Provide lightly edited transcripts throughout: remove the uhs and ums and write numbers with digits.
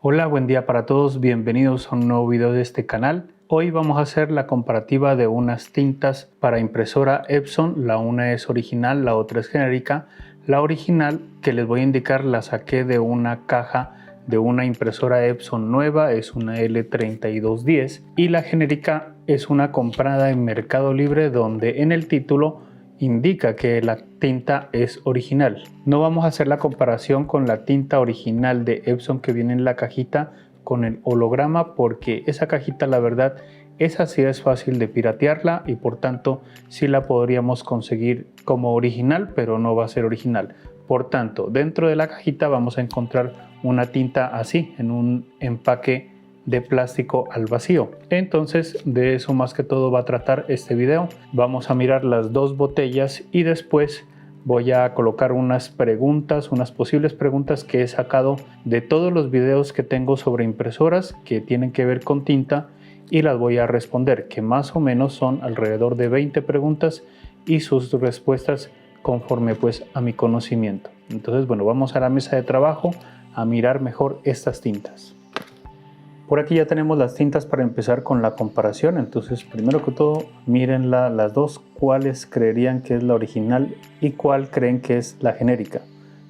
Hola, buen día para todos, bienvenidos a un nuevo video de este canal. Hoy vamos a hacer la comparativa de unas tintas para impresora Epson. La una es original, la otra es genérica. La original que les voy a indicar la saqué de una caja de una impresora Epson nueva, es una L3210, y la genérica es una comprada en Mercado Libre donde en el título indica que la tinta es original. No vamos a hacer la comparación con la tinta original de Epson que viene en la cajita con el holograma, porque esa cajita, la verdad, esa sí es fácil de piratearla y por tanto sí la podríamos conseguir como original, pero no va a ser original. Por tanto, dentro de la cajita vamos a encontrar una tinta así, en un empaque de plástico al vacío. Entonces de eso más que todo va a tratar este video. Vamos a mirar las dos botellas y después voy a colocar unas preguntas, unas posibles preguntas que he sacado de todos los videos que tengo sobre impresoras que tienen que ver con tinta, y las voy a responder, que más o menos son alrededor de 20 preguntas y sus respuestas conforme pues a mi conocimiento. Entonces bueno, vamos a la mesa de trabajo a mirar mejor estas tintas. Por aquí ya tenemos las tintas para empezar con la comparación. Entonces primero que todo miren las dos, cuáles creerían que es la original y cuál creen que es la genérica.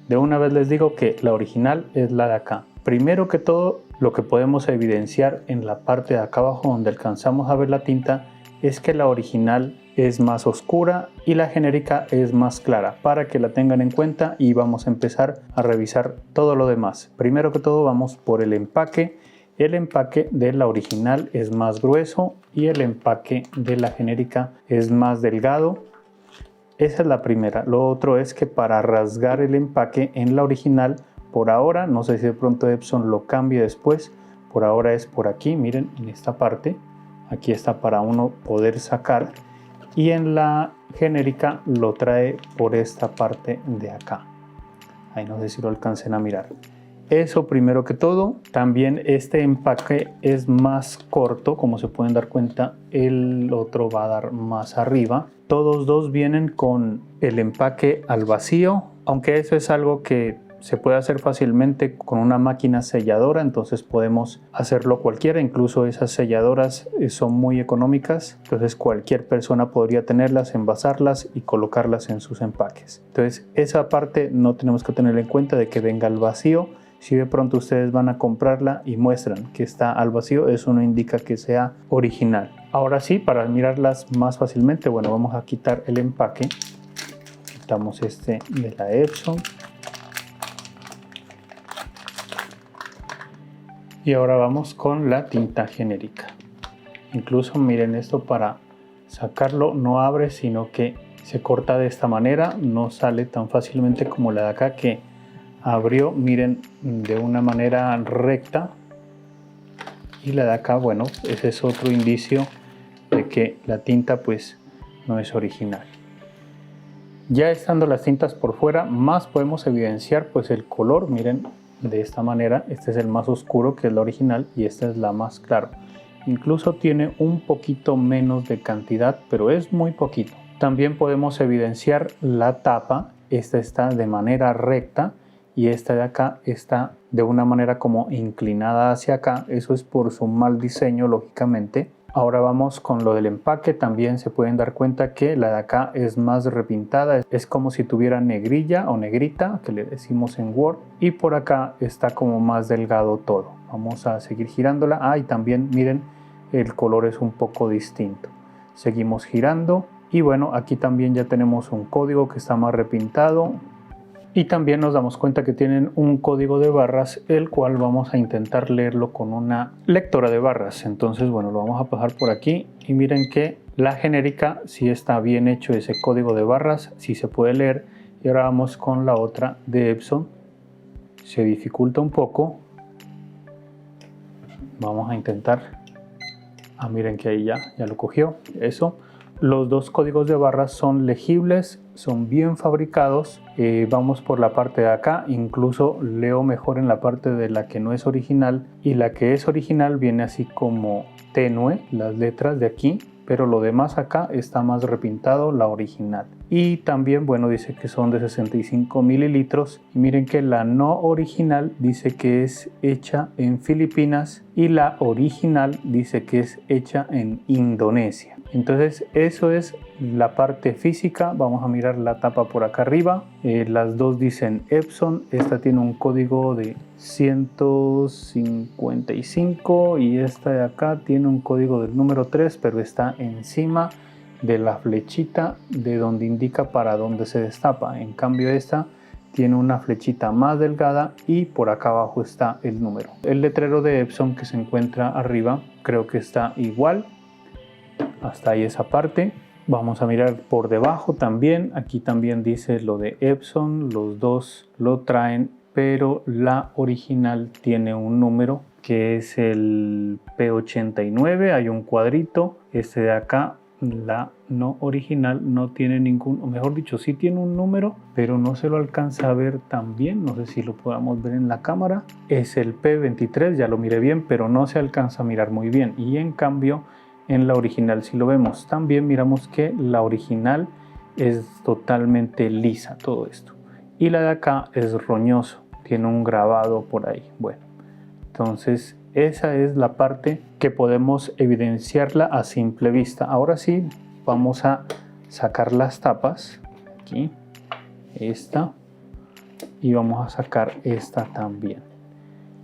De una vez les digo que la original es la de acá. Primero que todo, lo que podemos evidenciar en la parte de acá abajo donde alcanzamos a ver la tinta es que la original es más oscura y la genérica es más clara, para que la tengan en cuenta, y vamos a empezar a revisar todo lo demás. Primero que todo vamos por el empaque. El empaque de la original es más grueso y el empaque de la genérica es más delgado. Esa es la primera. Lo otro es que para rasgar el empaque en la original, por ahora, no sé si de pronto Epson lo cambie después, por ahora es por aquí, miren, en esta parte. Aquí está para uno poder sacar, y en la genérica lo trae por esta parte de acá. Ahí no sé si lo alcancen a mirar. Eso primero que todo. También este empaque es más corto, como se pueden dar cuenta, el otro va a dar más arriba. Todos dos vienen con el empaque al vacío, aunque eso es algo que se puede hacer fácilmente con una máquina selladora, entonces podemos hacerlo cualquiera. Incluso esas selladoras son muy económicas, entonces cualquier persona podría tenerlas, envasarlas y colocarlas en sus empaques. Entonces esa parte no tenemos que tener en cuenta de que venga al vacío. Si de pronto ustedes van a comprarla y muestran que está al vacío, eso no indica que sea original. Ahora sí, para mirarlas más fácilmente, bueno, vamos a quitar el empaque. Quitamos este de la Epson. Y ahora vamos con la tinta genérica. Incluso miren esto, para sacarlo no abre, sino que se corta de esta manera. No sale tan fácilmente como la de acá, que abrió, miren, de una manera recta, y la de acá, bueno, ese es otro indicio de que la tinta pues no es original. Ya estando las tintas por fuera, más podemos evidenciar pues el color. Miren, de esta manera, este es el más oscuro, que es la original, y esta es la más clara. Incluso tiene un poquito menos de cantidad, pero es muy poquito. También podemos evidenciar la tapa. Esta está de manera recta y esta de acá está de una manera como inclinada hacia acá. Eso es por su mal diseño, lógicamente. Ahora vamos con lo del empaque. También se pueden dar cuenta que la de acá es más repintada, es como si tuviera negrilla o negrita, que le decimos en Word, y por acá está como más delgado todo. Vamos a seguir girándola. Y también miren, el color es un poco distinto. Seguimos girando y bueno, aquí también ya tenemos un código que está más repintado. Y también nos damos cuenta que tienen un código de barras, el cual vamos a intentar leerlo con una lectora de barras. Entonces, bueno, lo vamos a pasar por aquí y miren que la genérica sí está bien hecho ese código de barras, sí se puede leer. Y ahora vamos con la otra de Epson. Se dificulta un poco. Vamos a intentar. Miren que ahí ya lo cogió. Eso. Los dos códigos de barras son legibles, son bien fabricados. Vamos por la parte de acá, incluso leo mejor en la parte de la que no es original, y la que es original viene así como tenue, las letras de aquí, pero lo demás acá está más repintado, la original. Y también, bueno, dice que son de 65 mililitros. Y miren que la no original dice que es hecha en Filipinas y la original dice que es hecha en Indonesia. Entonces eso es la parte física. Vamos a mirar la tapa por acá arriba. Las dos dicen Epson. Esta tiene un código de 155 y esta de acá tiene un código del número 3, pero está encima de la flechita de donde indica para dónde se destapa. En cambio esta tiene una flechita más delgada y por acá abajo está el número. El letrero de Epson que se encuentra arriba creo que está igual. Hasta ahí esa parte. Vamos a mirar por debajo también. Aquí también dice lo de Epson. Los dos lo traen, pero la original tiene un número que es el P89. Hay un cuadrito. Este de acá, la no original, no tiene ningún, o mejor dicho, sí tiene un número, pero no se lo alcanza a ver tan bien. No sé si lo podamos ver en la cámara. Es el P23, ya lo miré bien, pero no se alcanza a mirar muy bien. Y en cambio, en la original si lo vemos también, miramos que la original es totalmente lisa todo esto y la de acá es roñoso, tiene un grabado por ahí. Bueno, entonces esa es la parte que podemos evidenciarla a simple vista. Ahora sí vamos a sacar las tapas, aquí esta, y vamos a sacar esta también.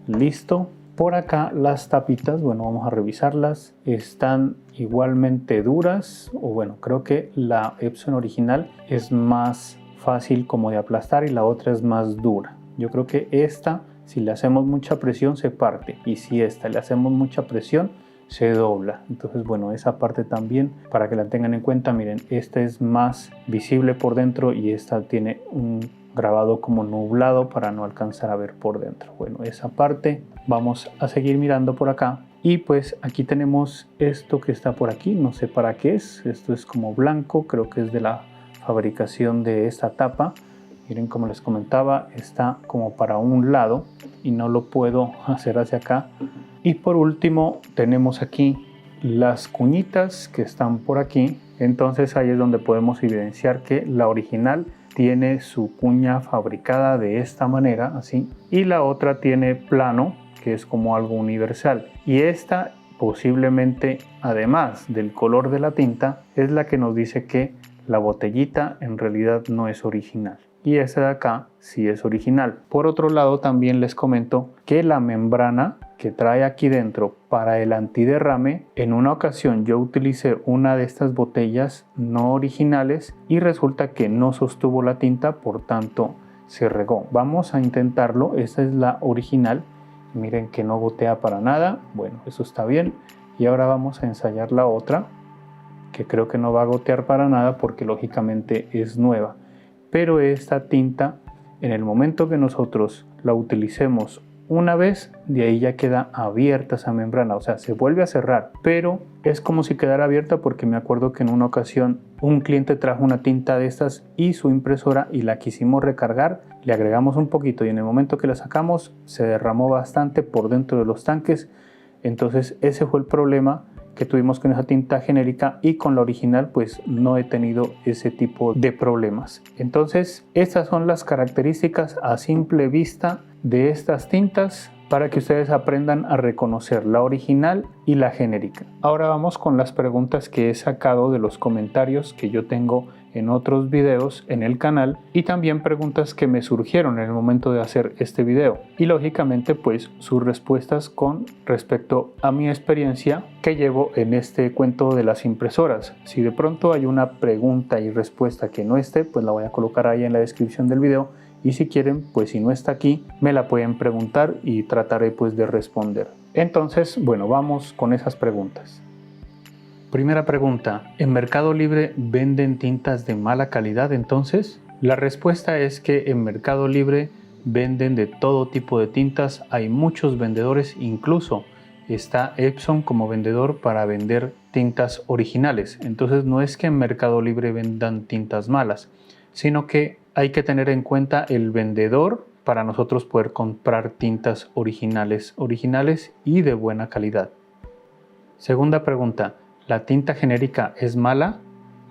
Listo. Por acá las tapitas, bueno, vamos a revisarlas. Están igualmente duras, o bueno, creo que la Epson original es más fácil como de aplastar y la otra es más dura. Yo creo que esta, si le hacemos mucha presión, se parte, y si esta le hacemos mucha presión, se dobla. Entonces, bueno, esa parte también para que la tengan en cuenta. Miren, esta es más visible por dentro y esta tiene un grabado como nublado para no alcanzar a ver por dentro. Bueno, esa parte vamos a seguir mirando por acá. Y pues aquí tenemos esto que está por aquí, no sé para qué es. Esto es como blanco, creo que es de la fabricación de esta tapa. Miren, como les comentaba, está como para un lado y no lo puedo hacer hacia acá. Y por último tenemos aquí las cuñitas que están por aquí. Entonces ahí es donde podemos evidenciar que la original tiene su cuña fabricada de esta manera, así, y la otra tiene plano, que es como algo universal. Y esta posiblemente, además del color de la tinta, es la que nos dice que la botellita en realidad no es original. Y esta de acá sí es original. Por otro lado, también les comento que la membrana que trae aquí dentro para el antiderrame, en una ocasión yo utilicé una de estas botellas no originales y resulta que no sostuvo la tinta, por tanto se regó. Vamos a intentarlo. Esta es la original. Miren que no gotea para nada. Bueno, eso está bien. Y ahora vamos a ensayar la otra, que creo que no va a gotear para nada porque lógicamente es nueva. Pero esta tinta, en el momento que nosotros la utilicemos una vez, de ahí ya queda abierta esa membrana, o sea, se vuelve a cerrar, pero es como si quedara abierta, porque me acuerdo que en una ocasión un cliente trajo una tinta de estas y su impresora y la quisimos recargar, le agregamos un poquito y en el momento que la sacamos se derramó bastante por dentro de los tanques. Entonces ese fue el problema que tuvimos con esa tinta genérica, y con la original pues no he tenido ese tipo de problemas. Entonces estas son las características a simple vista de estas tintas para que ustedes aprendan a reconocer la original y la genérica. Ahora vamos con las preguntas que he sacado de los comentarios que yo tengo en otros videos en el canal, y también preguntas que me surgieron en el momento de hacer este video, y lógicamente pues sus respuestas con respecto a mi experiencia que llevo en este cuento de las impresoras. Si de pronto hay una pregunta y respuesta que no esté, pues la voy a colocar ahí en la descripción del video, y si quieren, pues si no está aquí, me la pueden preguntar y trataré pues de responder. Entonces, bueno, vamos con esas preguntas. Primera pregunta, ¿en Mercado Libre venden tintas de mala calidad entonces? La respuesta es que en Mercado Libre venden de todo tipo de tintas, hay muchos vendedores, incluso está Epson como vendedor para vender tintas originales. Entonces no es que en Mercado Libre vendan tintas malas, sino que hay que tener en cuenta el vendedor para nosotros poder comprar tintas originales y de buena calidad. Segunda pregunta, ¿la tinta genérica es mala?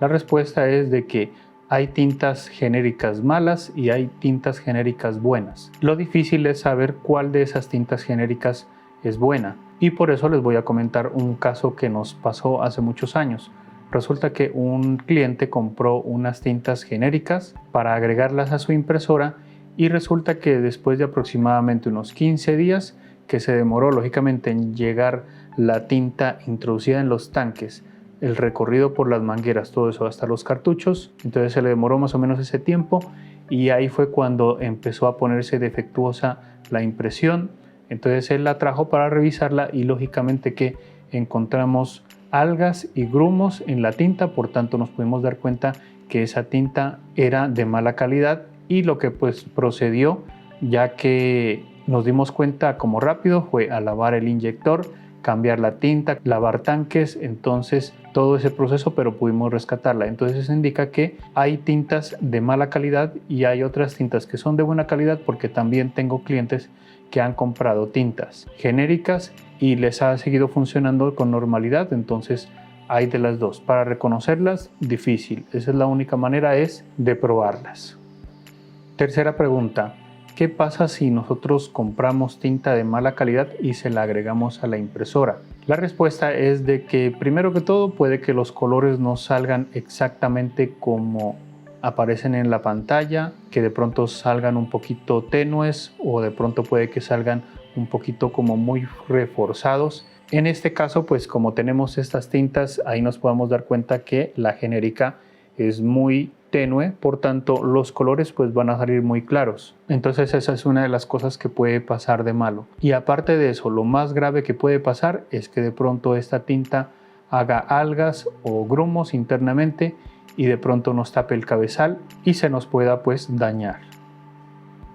La respuesta es de que hay tintas genéricas malas y hay tintas genéricas buenas. Lo difícil es saber cuál de esas tintas genéricas es buena, y por eso les voy a comentar un caso que nos pasó hace muchos años. Resulta que un cliente compró unas tintas genéricas para agregarlas a su impresora y resulta que después de aproximadamente unos 15 días, que se demoró lógicamente en llegar la tinta introducida en los tanques, el recorrido por las mangueras, todo eso hasta los cartuchos, entonces se le demoró más o menos ese tiempo y ahí fue cuando empezó a ponerse defectuosa la impresión. Entonces él la trajo para revisarla y lógicamente que encontramos algas y grumos en la tinta, por tanto nos pudimos dar cuenta que esa tinta era de mala calidad y lo que pues procedió, ya que nos dimos cuenta como rápido, fue a lavar el inyector, cambiar la tinta, lavar tanques, entonces todo ese proceso, pero pudimos rescatarla. Entonces eso indica que hay tintas de mala calidad y hay otras tintas que son de buena calidad, porque también tengo clientes que han comprado tintas genéricas y les ha seguido funcionando con normalidad. Entonces hay de las dos. Para reconocerlas, difícil. Esa es la única manera, es de probarlas. Tercera pregunta. ¿Qué pasa si nosotros compramos tinta de mala calidad y se la agregamos a la impresora? La respuesta es de que primero que todo puede que los colores no salgan exactamente como aparecen en la pantalla, que de pronto salgan un poquito tenues o de pronto puede que salgan un poquito como muy reforzados. En este caso, pues como tenemos estas tintas, ahí nos podemos dar cuenta que la genérica es muy tenue, por tanto los colores pues van a salir muy claros. Entonces esa es una de las cosas que puede pasar de malo. Y aparte de eso, lo más grave que puede pasar es que de pronto esta tinta haga algas o grumos internamente y de pronto nos tape el cabezal y se nos pueda pues dañar.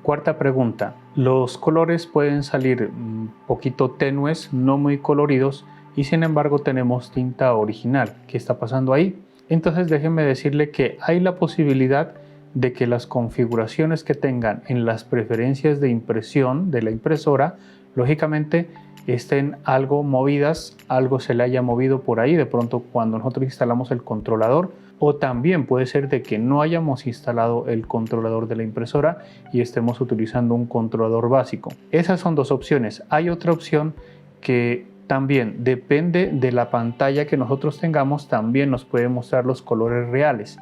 Cuarta pregunta. Los colores pueden salir un poquito tenues, no muy coloridos, y sin embargo tenemos tinta original. ¿Qué está pasando ahí? Entonces déjenme decirle que hay la posibilidad de que las configuraciones que tengan en las preferencias de impresión de la impresora, lógicamente estén algo movidas, algo se le haya movido por ahí, de pronto cuando nosotros instalamos el controlador, o también puede ser de que no hayamos instalado el controlador de la impresora y estemos utilizando un controlador básico. Esas son dos opciones. Hay otra opción que también depende de la pantalla que nosotros tengamos, también nos puede mostrar los colores reales.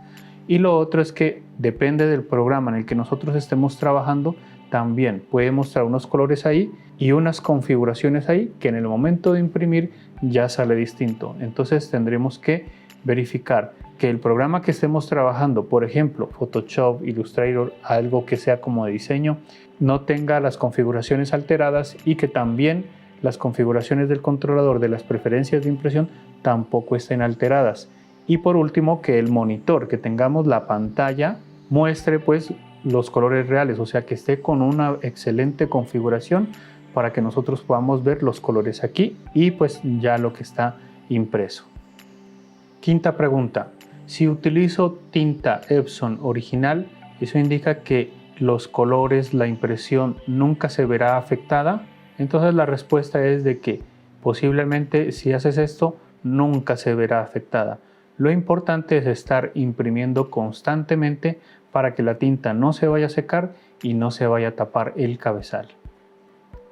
Y lo otro es que depende del programa en el que nosotros estemos trabajando, también puede mostrar unos colores ahí y unas configuraciones ahí que en el momento de imprimir ya sale distinto. Entonces tendremos que verificar que el programa que estemos trabajando, por ejemplo Photoshop, Illustrator, algo que sea como de diseño, no tenga las configuraciones alteradas y que también las configuraciones del controlador de las preferencias de impresión tampoco estén alteradas. Y por último, que el monitor que tengamos, la pantalla, muestre pues los colores reales, o sea que esté con una excelente configuración para que nosotros podamos ver los colores aquí y pues ya lo que está impreso. Quinta pregunta. Si utilizo tinta Epson original, ¿eso indica que los colores, la impresión nunca se verá afectada? Entonces la respuesta es de que posiblemente si haces esto nunca se verá afectada. Lo importante es estar imprimiendo constantemente para que la tinta no se vaya a secar y no se vaya a tapar el cabezal.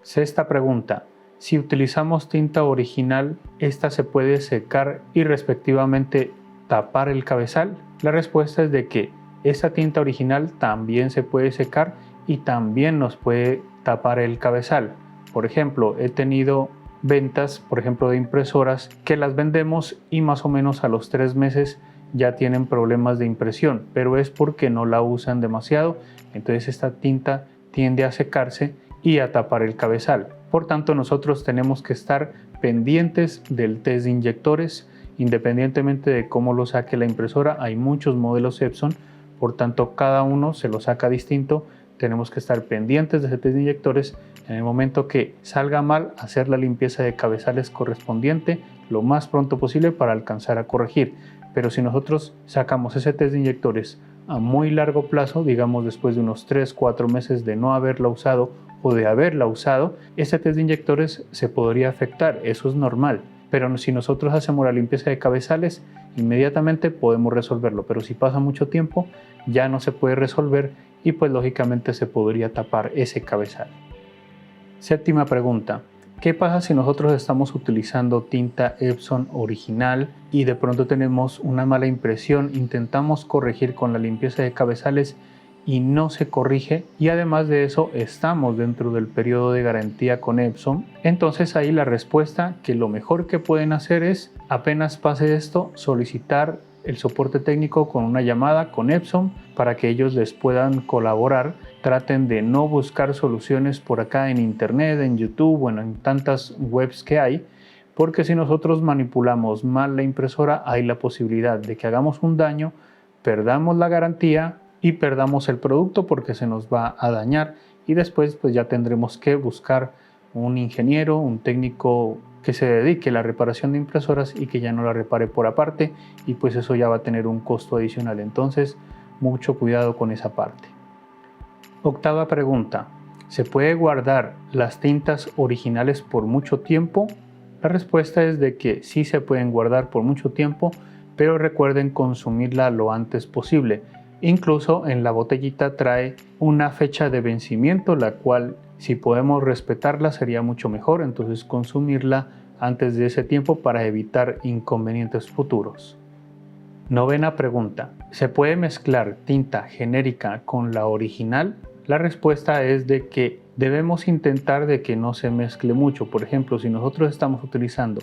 Sexta pregunta. Si utilizamos tinta original, ¿esta se puede secar y respectivamente tapar el cabezal? La respuesta es de que esta tinta original también se puede secar y también nos puede tapar el cabezal. Por ejemplo, he tenido ventas, por ejemplo, de impresoras que las vendemos y más o menos a los 3 meses ya tienen problemas de impresión, pero es porque no la usan demasiado, entonces esta tinta tiende a secarse y a tapar el cabezal. Por tanto, nosotros tenemos que estar pendientes del test de inyectores, independientemente de cómo lo saque la impresora. Hay muchos modelos Epson, por tanto cada uno se lo saca distinto. Tenemos que estar pendientes de ese test de inyectores. En el momento que salga mal, hacer la limpieza de cabezales correspondiente lo más pronto posible para alcanzar a corregir. Pero si nosotros sacamos ese test de inyectores a muy largo plazo, digamos después de unos 3-4 meses de no haberla usado o de haberla usado, ese test de inyectores se podría afectar. Eso es normal. pero si nosotros hacemos la limpieza de cabezales, inmediatamente podemos resolverlo, pero si pasa mucho tiempo ya no se puede resolver y pues lógicamente se podría tapar ese cabezal. Séptima pregunta. ¿Qué pasa si nosotros estamos utilizando tinta Epson original y de pronto tenemos una mala impresión, intentamos corregir con la limpieza de cabezales y no se corrige y además de eso estamos dentro del periodo de garantía con Epson? Entonces ahí la respuesta, que lo mejor que pueden hacer es, apenas pase esto, solicitar el soporte técnico con una llamada con Epson para que ellos les puedan colaborar. Traten de no buscar soluciones por acá en internet, en YouTube, bueno, en tantas webs que hay, porque si nosotros manipulamos mal la impresora hay la posibilidad de que hagamos un daño, perdamos la garantía y perdamos el producto porque se nos va a dañar y después pues ya tendremos que buscar un ingeniero, un técnico que se dedique a la reparación de impresoras y que ya no la repare por aparte y pues eso ya va a tener un costo adicional. Entonces mucho cuidado con esa parte. Octava pregunta. ¿Se puede guardar las tintas originales por mucho tiempo? La respuesta es de que sí se pueden guardar por mucho tiempo, pero recuerden consumirla lo antes posible. Incluso en la botellita trae una fecha de vencimiento, la cual si podemos respetarla sería mucho mejor, entonces consumirla antes de ese tiempo para evitar inconvenientes futuros. Novena pregunta. ¿Se puede mezclar tinta genérica con la original? La respuesta es de que debemos intentar de que no se mezcle mucho. Por ejemplo, si nosotros estamos utilizando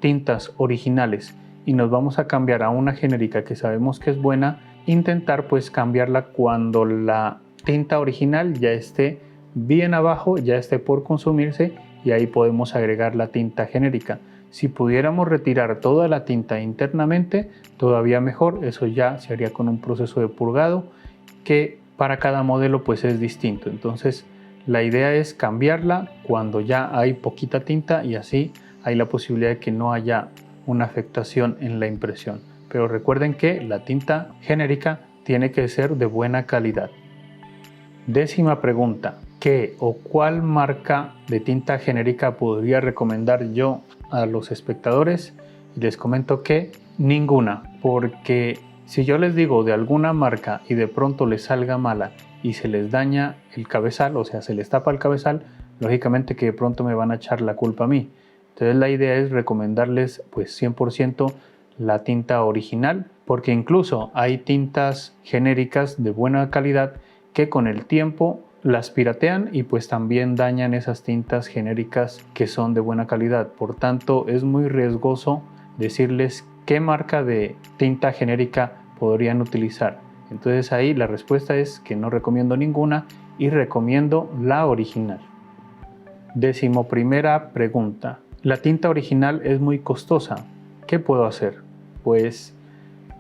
tintas originales y nos vamos a cambiar a una genérica que sabemos que es buena, intentar pues cambiarla cuando la tinta original ya esté bien abajo, ya esté por consumirse y ahí podemos agregar la tinta genérica. Si pudiéramos retirar toda la tinta internamente, todavía mejor, eso ya se haría con un proceso de purgado que para cada modelo pues es distinto. Entonces la idea es cambiarla cuando ya hay poquita tinta y así hay la posibilidad de que no haya una afectación en la impresión. Pero recuerden que la tinta genérica tiene que ser de buena calidad. Décima pregunta. ¿Qué o cuál marca de tinta genérica podría recomendar yo a los espectadores? Y les comento que ninguna, porque si yo les digo de alguna marca y de pronto les salga mala y se les daña el cabezal, o sea, se les tapa el cabezal, lógicamente que de pronto me van a echar la culpa a mí. Entonces la idea es recomendarles pues 100% la tinta original, porque incluso hay tintas genéricas de buena calidad que con el tiempo las piratean y pues también dañan esas tintas genéricas que son de buena calidad. Por tanto, es muy riesgoso decirles qué marca de tinta genérica podrían utilizar. Entonces ahí la respuesta es que no recomiendo ninguna y recomiendo la original. Decimoprimera pregunta. La tinta original es muy costosa. ¿Qué puedo hacer? Pues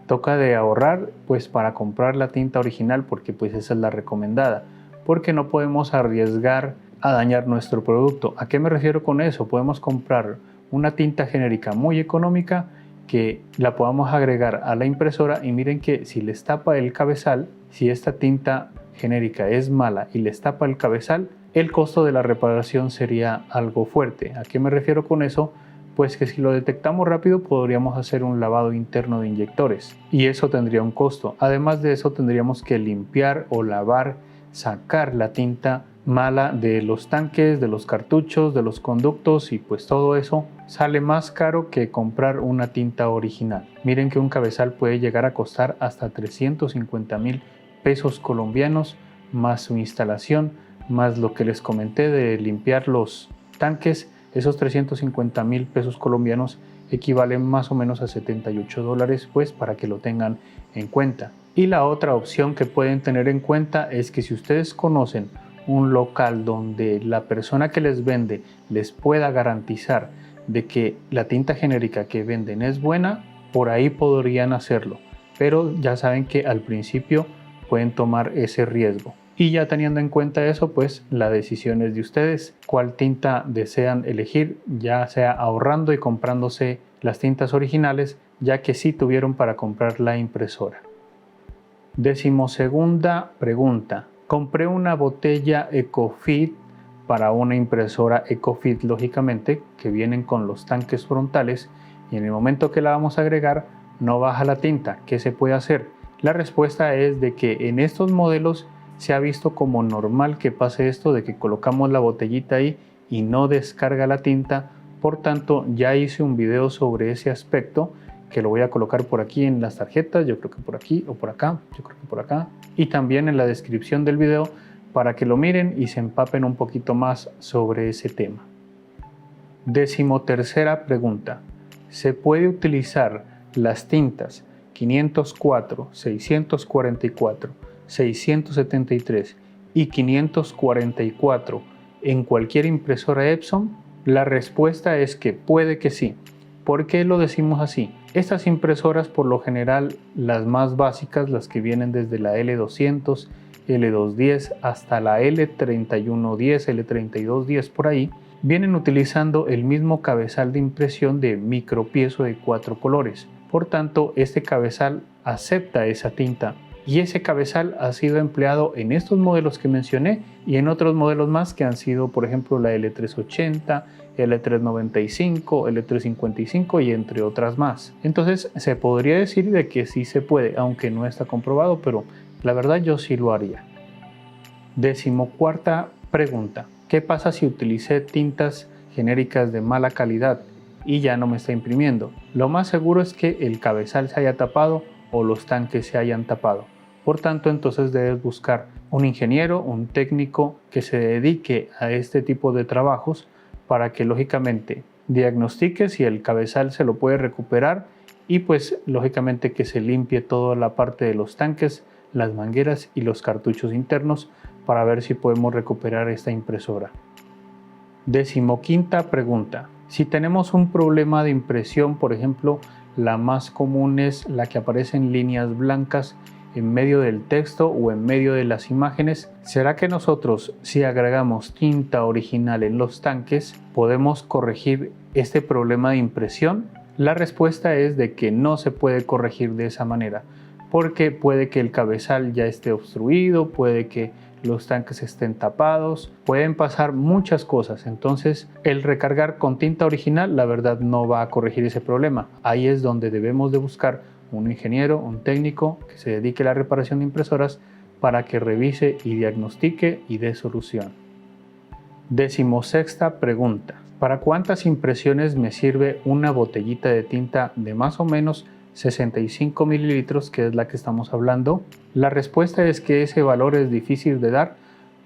toca de ahorrar pues para comprar la tinta original porque pues esa es la recomendada, porque no podemos arriesgar a dañar nuestro producto. ¿A qué me refiero con eso? Podemos comprar una tinta genérica muy económica que la podamos agregar a la impresora y miren que si les tapa el cabezal, si esta tinta genérica es mala y les tapa el cabezal, el costo de la reparación sería algo fuerte. ¿A qué me refiero con eso? Pues que si lo detectamos rápido podríamos hacer un lavado interno de inyectores y eso tendría un costo. Además de eso tendríamos que limpiar o lavar, sacar la tinta mala de los tanques, de los cartuchos, de los conductos y pues todo eso sale más caro que comprar una tinta original. Miren que un cabezal puede llegar a costar hasta 350,000 pesos colombianos más su instalación, más lo que les comenté de limpiar los tanques. Esos 350,000 pesos colombianos equivalen más o menos a $78, pues para que lo tengan en cuenta. Y la otra opción que pueden tener en cuenta es que si ustedes conocen un local donde la persona que les vende les pueda garantizar de que la tinta genérica que venden es buena, por ahí podrían hacerlo. Pero ya saben que al principio pueden tomar ese riesgo. Y ya teniendo en cuenta eso, pues la decisión es de ustedes. ¿Cuál tinta desean elegir? Ya sea ahorrando y comprándose las tintas originales, ya que sí tuvieron para comprar la impresora. Decimosegunda pregunta. Compré una botella EcoFit para una impresora EcoFit, lógicamente, que vienen con los tanques frontales, y en el momento que la vamos a agregar no baja la tinta. ¿Qué se puede hacer? La respuesta es de que en estos modelos se ha visto como normal que pase esto de que colocamos la botellita ahí y no descarga la tinta. Por tanto, ya hice un video sobre ese aspecto que lo voy a colocar por aquí en las tarjetas, yo creo que por aquí o por acá, yo creo que por acá, y también en la descripción del video para que lo miren y se empapen un poquito más sobre ese tema. 13ª pregunta. ¿Se puede utilizar las tintas 504, 644, 673 y 544 en cualquier impresora Epson? La respuesta es que puede que sí. ¿Por qué lo decimos así? Estas impresoras, por lo general, las más básicas, las que vienen desde la L200, L210 hasta la L3110, L3210 por ahí, vienen utilizando el mismo cabezal de impresión de micropiezo de 4 colores. Por tanto, este cabezal acepta esa tinta y ese cabezal ha sido empleado en estos modelos que mencioné y en otros modelos más que han sido, por ejemplo, la L380, L395, L355 y entre otras más. Entonces se podría decir de que sí se puede, aunque no está comprobado, pero la verdad yo sí lo haría. 14ª pregunta. ¿Qué pasa si utilicé tintas genéricas de mala calidad y ya no me está imprimiendo? Lo más seguro es que el cabezal se haya tapado o los tanques se hayan tapado. Por tanto, entonces debes buscar un ingeniero, un técnico que se dedique a este tipo de trabajos para que lógicamente diagnostique si el cabezal se lo puede recuperar y pues lógicamente que se limpie toda la parte de los tanques, las mangueras y los cartuchos internos para ver si podemos recuperar esta impresora. 15ª pregunta. Si tenemos un problema de impresión, por ejemplo, la más común es la que aparece en líneas blancas en medio del texto o en medio de las imágenes, ¿será que nosotros, si agregamos tinta original en los tanques, podemos corregir este problema de impresión? La respuesta es de que no se puede corregir de esa manera, porque puede que el cabezal ya esté obstruido, puede que los tanques estén tapados, pueden pasar muchas cosas. Entonces el recargar con tinta original la verdad no va a corregir ese problema. Ahí es donde debemos de buscar un ingeniero, un técnico que se dedique a la reparación de impresoras para que revise y diagnostique y dé solución. 16ª pregunta. ¿Para cuántas impresiones me sirve una botellita de tinta de más o menos 65 mililitros, que es la que estamos hablando? La respuesta es que ese valor es difícil de dar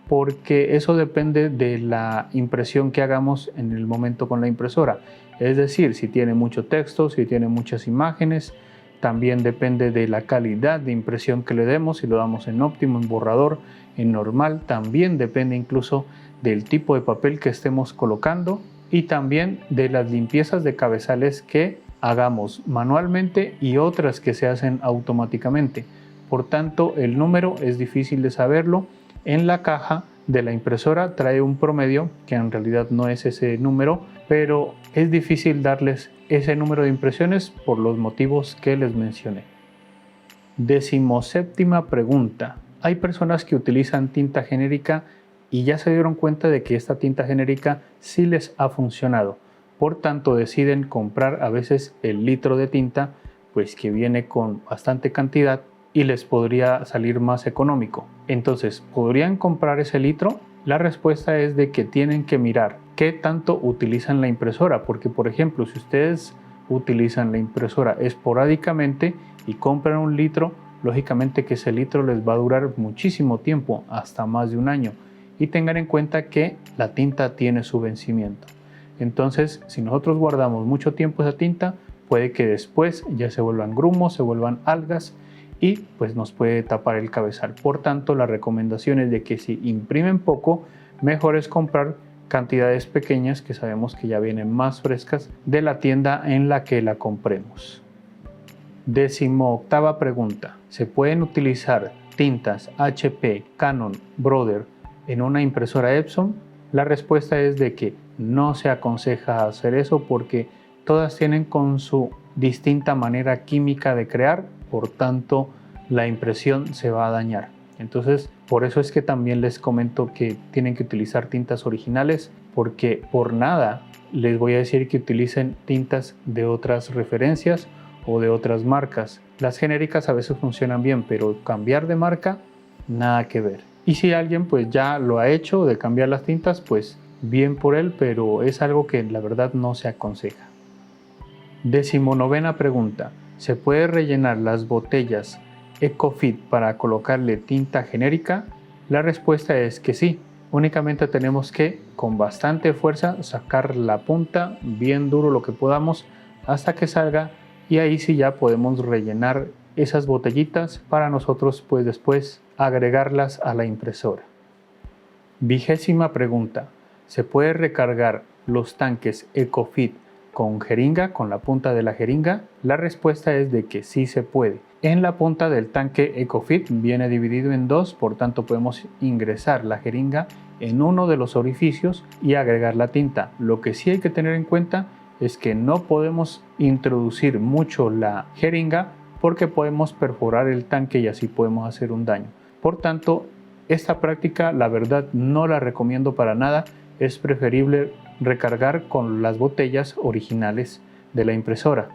porque eso depende de la impresión que hagamos en el momento con la impresora. Es decir, si tiene mucho texto, si tiene muchas imágenes, también depende de la calidad de impresión que le demos, si lo damos en óptimo, en borrador, en normal. También depende incluso del tipo de papel que estemos colocando y también de las limpiezas de cabezales que hagamos manualmente y otras que se hacen automáticamente. Por tanto, el número es difícil de saberlo. En la caja de la impresora trae un promedio, que en realidad no es ese número, pero es difícil darles ese número de impresiones por los motivos que les mencioné. 17ª pregunta. Hay personas que utilizan tinta genérica y ya se dieron cuenta de que esta tinta genérica sí les ha funcionado. Por tanto, deciden comprar a veces el litro de tinta, pues que viene con bastante cantidad y les podría salir más económico. Entonces, ¿podrían comprar ese litro? La respuesta es de que tienen que mirar qué tanto utilizan la impresora, porque por ejemplo, si ustedes utilizan la impresora esporádicamente y compran un litro, lógicamente que ese litro les va a durar muchísimo tiempo, hasta más de un año. Y tengan en cuenta que la tinta tiene su vencimiento. Entonces, si nosotros guardamos mucho tiempo esa tinta, puede que después ya se vuelvan grumos, se vuelvan algas y pues nos puede tapar el cabezal. Por tanto, la recomendación es de que si imprimen poco, mejor es comprar cantidades pequeñas que sabemos que ya vienen más frescas de la tienda en la que la compremos. 18ª pregunta. ¿Se pueden utilizar tintas HP, Canon, Brother en una impresora Epson? La respuesta es de que no se aconseja hacer eso porque todas tienen con su distinta manera química de crear, por tanto la impresión se va a dañar. Entonces, por eso es que también les comento que tienen que utilizar tintas originales, porque por nada les voy a decir que utilicen tintas de otras referencias o de otras marcas. Las genéricas a veces funcionan bien, pero cambiar de marca, nada que ver. Y si alguien pues ya lo ha hecho de cambiar las tintas, pues bien por él, pero es algo que la verdad no se aconseja. 19ª pregunta. ¿Se puede rellenar las botellas EcoFit para colocarle tinta genérica? La respuesta es que sí. Únicamente tenemos que, con bastante fuerza, sacar la punta bien duro lo que podamos hasta que salga, y ahí sí ya podemos rellenar esas botellitas para nosotros pues después agregarlas a la impresora. 20ª pregunta. ¿Se puede recargar los tanques EcoFit con jeringa, con la punta de la jeringa? La respuesta es de que sí se puede. En la punta del tanque EcoFit viene dividido en dos, por tanto podemos ingresar la jeringa en uno de los orificios y agregar la tinta. Lo que sí hay que tener en cuenta es que no podemos introducir mucho la jeringa porque podemos perforar el tanque y así podemos hacer un daño. Por tanto, esta práctica la verdad no la recomiendo para nada. Es preferible recargar con las botellas originales de la impresora.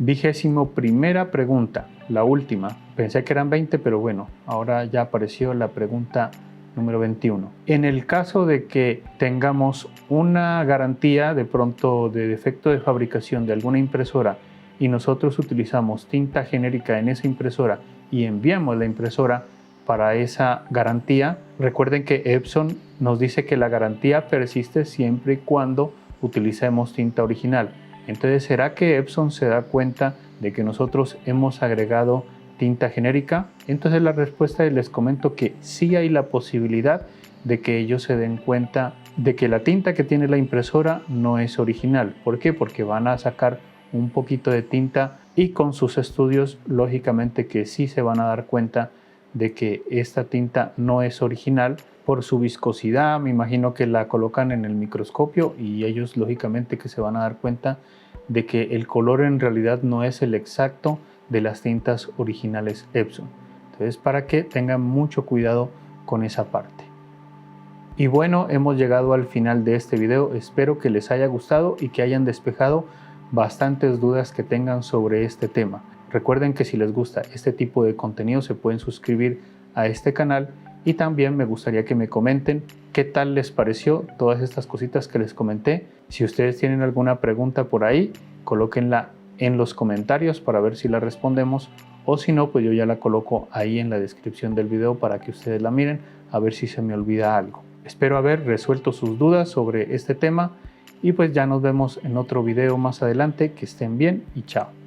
21ª pregunta, la última. Pensé que eran 20, pero bueno, ahora ya apareció la pregunta número 21. En el caso de que tengamos una garantía de pronto de defecto de fabricación de alguna impresora y nosotros utilizamos tinta genérica en esa impresora y enviamos la impresora para esa garantía, recuerden que Epson nos dice que la garantía persiste siempre y cuando utilicemos tinta original. Entonces, ¿será que Epson se da cuenta de que nosotros hemos agregado tinta genérica? Entonces la respuesta es, les comento que sí hay la posibilidad de que ellos se den cuenta de que la tinta que tiene la impresora no es original. ¿Por qué? Porque van a sacar un poquito de tinta y con sus estudios lógicamente que sí se van a dar cuenta de que esta tinta no es original por su viscosidad. Me imagino que la colocan en el microscopio y ellos lógicamente que se van a dar cuenta de que el color en realidad no es el exacto de las tintas originales Epson. Entonces, para que tengan mucho cuidado con esa parte. Y bueno, hemos llegado al final de este video. Espero que les haya gustado y que hayan despejado bastantes dudas que tengan sobre este tema. Recuerden que si les gusta este tipo de contenido se pueden suscribir a este canal, y también me gustaría que me comenten qué tal les pareció todas estas cositas que les comenté. Si ustedes tienen alguna pregunta por ahí, colóquenla en los comentarios para ver si la respondemos, o si no, pues yo ya la coloco ahí en la descripción del video para que ustedes la miren a ver si se me olvida algo. Espero haber resuelto sus dudas sobre este tema y pues ya nos vemos en otro video más adelante. Que estén bien y chao.